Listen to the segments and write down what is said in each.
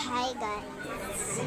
Hi guys.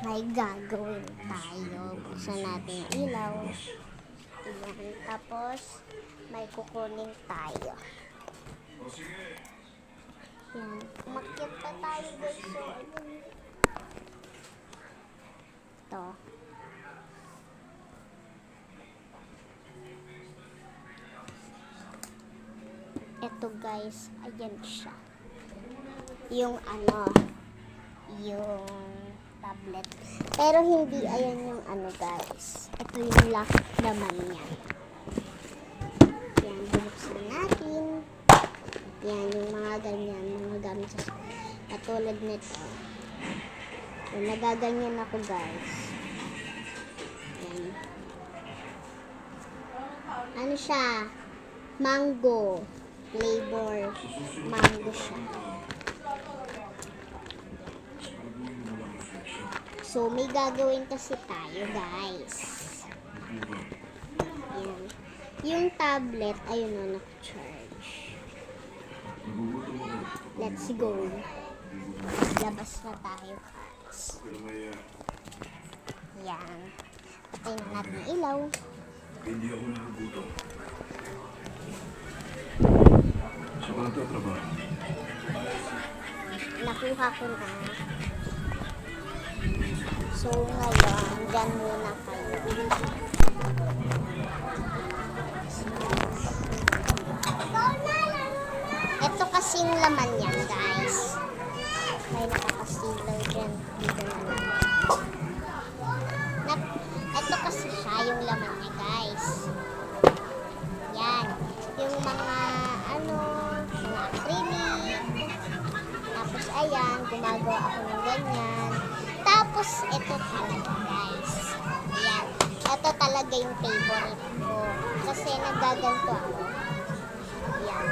May gagawin tayo. Buksan natin yung ilaw. Ayan. Tapos, may kukunin tayo. Ayan. Umakyat pa tayo guys. So, ayun. Ito. Ito guys, ayan siya. Yung yung tablet. Pero hindi ayan yung guys. Ito yung laman niya. Yan, bubuksan natin. Yan, yung mga ganyan, mga gamit sa katulad nito. Yung nagaganyan ako guys. Yan. Ano siya? Mango. Flavor. Mango siya. So, may gagawin kasi tayo, guys. Ayan. Yung tablet, ayun o, naka-charge. Let's go. Labas na tayo, guys. Ayan. Patay na natin yung ilaw. Hindi ako nakagutom. Sa mga tatrabaho. Nakuha ko na. So, ngayon, dyan muna kayo. Ito kasing laman yan, guys. May nakakasilaw dyan. Dito na. Ito kasi siya, yung laman niya, guys. Yan. Yung mga, mga acrylic. Tapos, ayan, gumagawa ako ng ganyan. Tapos, ito talaga, guys. Ayan. Ito talaga yung favorite ko. Kasi nagaganto ako. Ayan.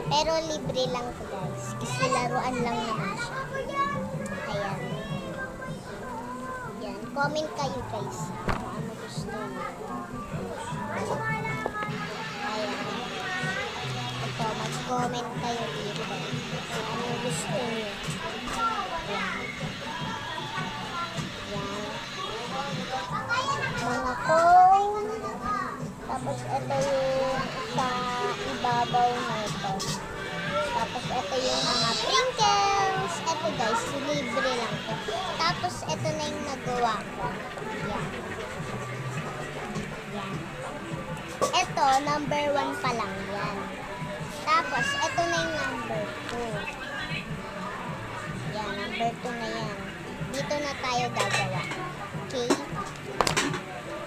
Pero libre lang to, guys. Kasi laruan lang naman siya. Ayan. Ayan. Comment kayo, guys. Kung ano gusto niyo. Ayan. Ito, mag-comment kayo dito. Kung ano gusto niyo. Ayan. Mga coin. Tapos ito yung sa ibabaw na ito. Tapos ito yung mga sprinkles. Ito guys, libre lang to. Tapos ito na yung nagawa ko. Yan. Yan. Ito, number 1 pa lang yan. Tapos ito na yung number 2. Yan, number 2 na yan. Dito na tayo gagawa. Okay?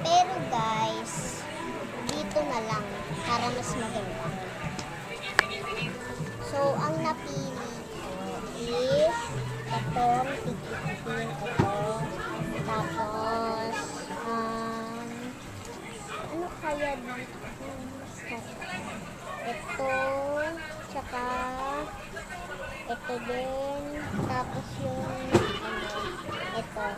Pero guys, dito na lang para mas maganda. So, ang napili ko is itong tikitin ito. Tapos, ano kaya dito? Ito, tsaka ito din. Tapos yung ito.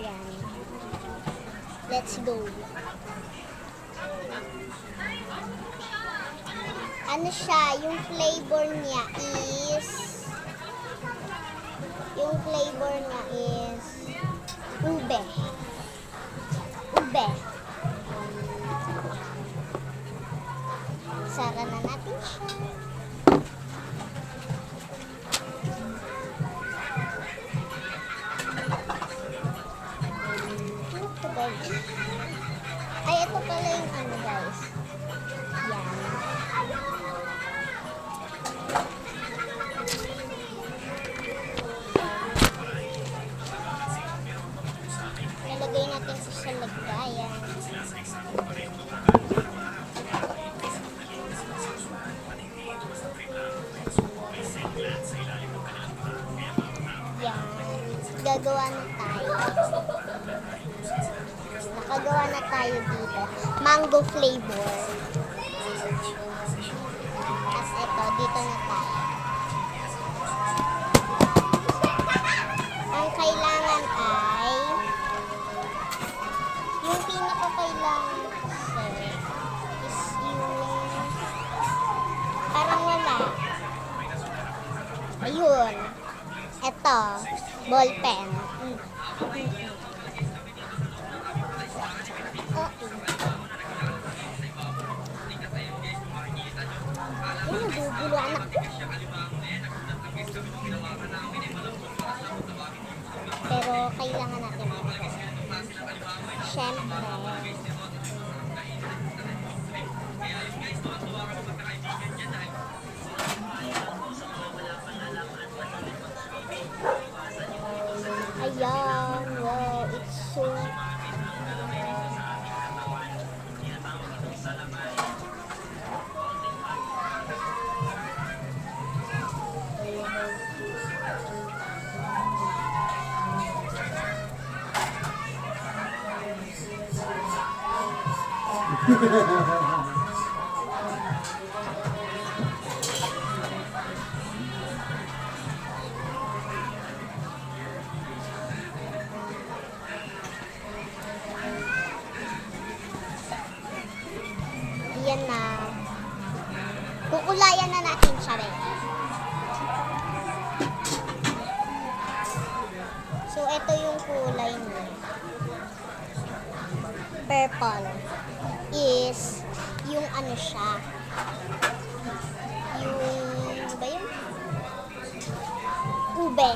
Yan. Let's go. Ano siya, yung flavor niya is ube. Ube. Sara na natin siya. Ay, ito pala yung guys. Yan. Nalagay natin sa lagayan. Yan. Gagawa na tayo. Nakagawa na tayo dito. Mango flavor. Tapos ito, dito na tayo. Ang kailangan ay yung pinaka-kailangan kasi is yung Ayun. Ito, ball pen. Ayun, nagugulo anak ko. Pero kailangan natin ito. Siyempre. Ayan, wow, it's so... Yan na. Kukulayan na natin siya rin. So, ito yung kulay niya. Purple is yung ano siya. Yung, ano ba yun? Ube.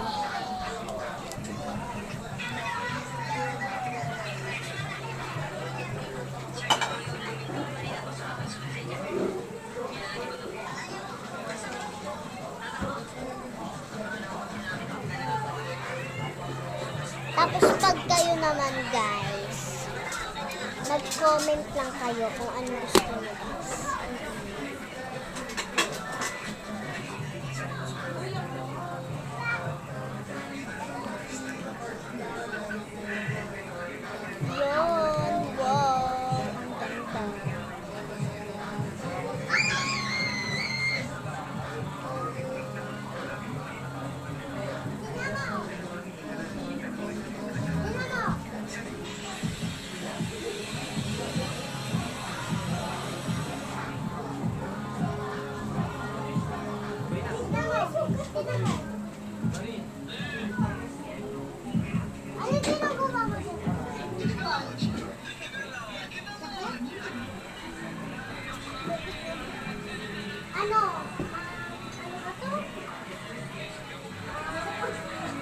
Tapos pag kayo naman guys, mag-comment lang kayo kung ano gusto nyo guys. Yun, wow, ang ganda. Ano ginagawa mo dyan? Ano? Ano ba to?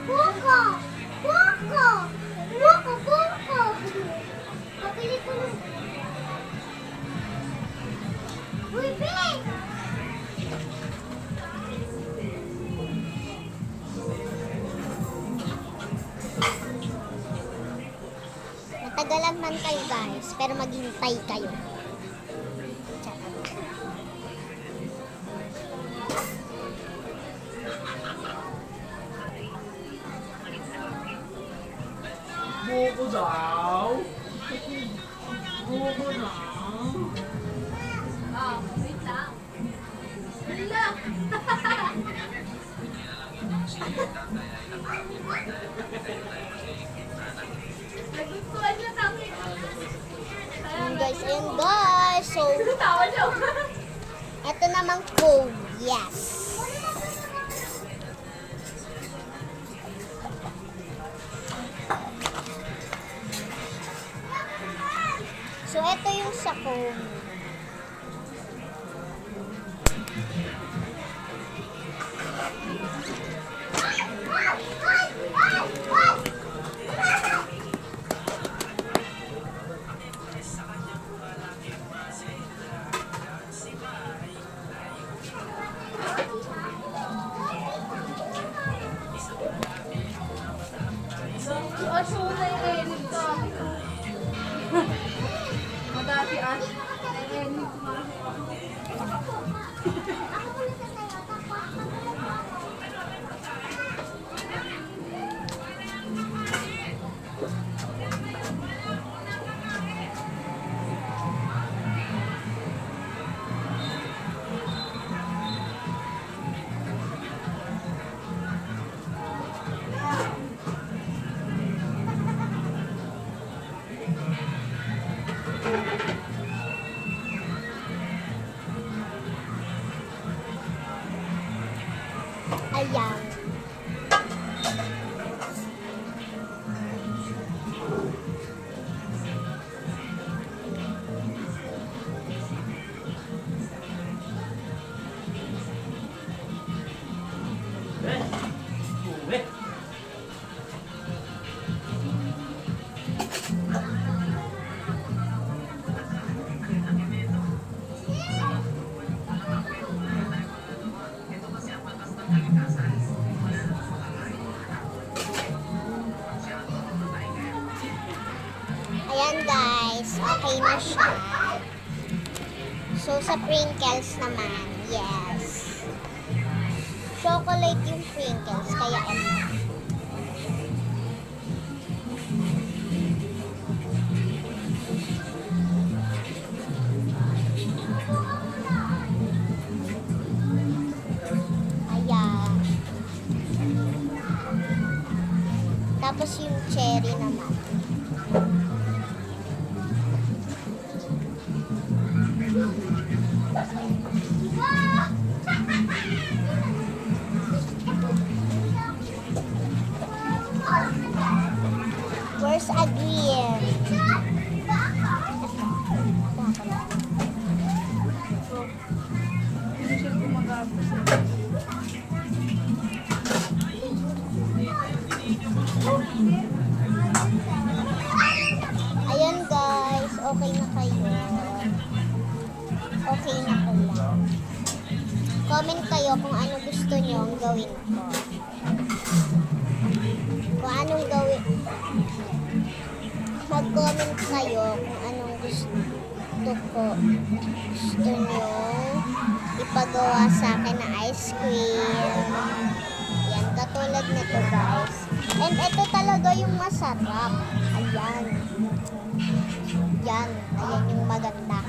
Buko! Buko! Buko! Buko! Pabili ko ng... Uy, Bing! Matagalan man kayo guys, pero maghintay kayo. Charot. Buko daw. Buko daw. Ah, wait lang. Hala! Nagustuhan niya tangi. Ayun guys. So, Tawa niyo. eto namang code. Yes. So, eto yung sa code. Ash, na i-edit ka. Madati Ash. I-edit mo. Ayan. Uwi. Ayan guys, okay na siya. So sa sprinkles naman, yes. Chocolate yung sprinkles, kaya ito. Ayan. Tapos yung cherry naman. Where's Adrian? Hindi siya gumagapos. Ayan guys, okay na kayo. Okay na ko lang. Comment kayo kung ano gusto nyo ang gawin ko. Kung anong gawin. Mag-comment kayo kung anong gusto ko. Gusto nyo ipagawa sa akin na ice cream. Yan, katulad nito guys. And ito talaga yung masarap. Ayan. Yan, ayan yung maganda.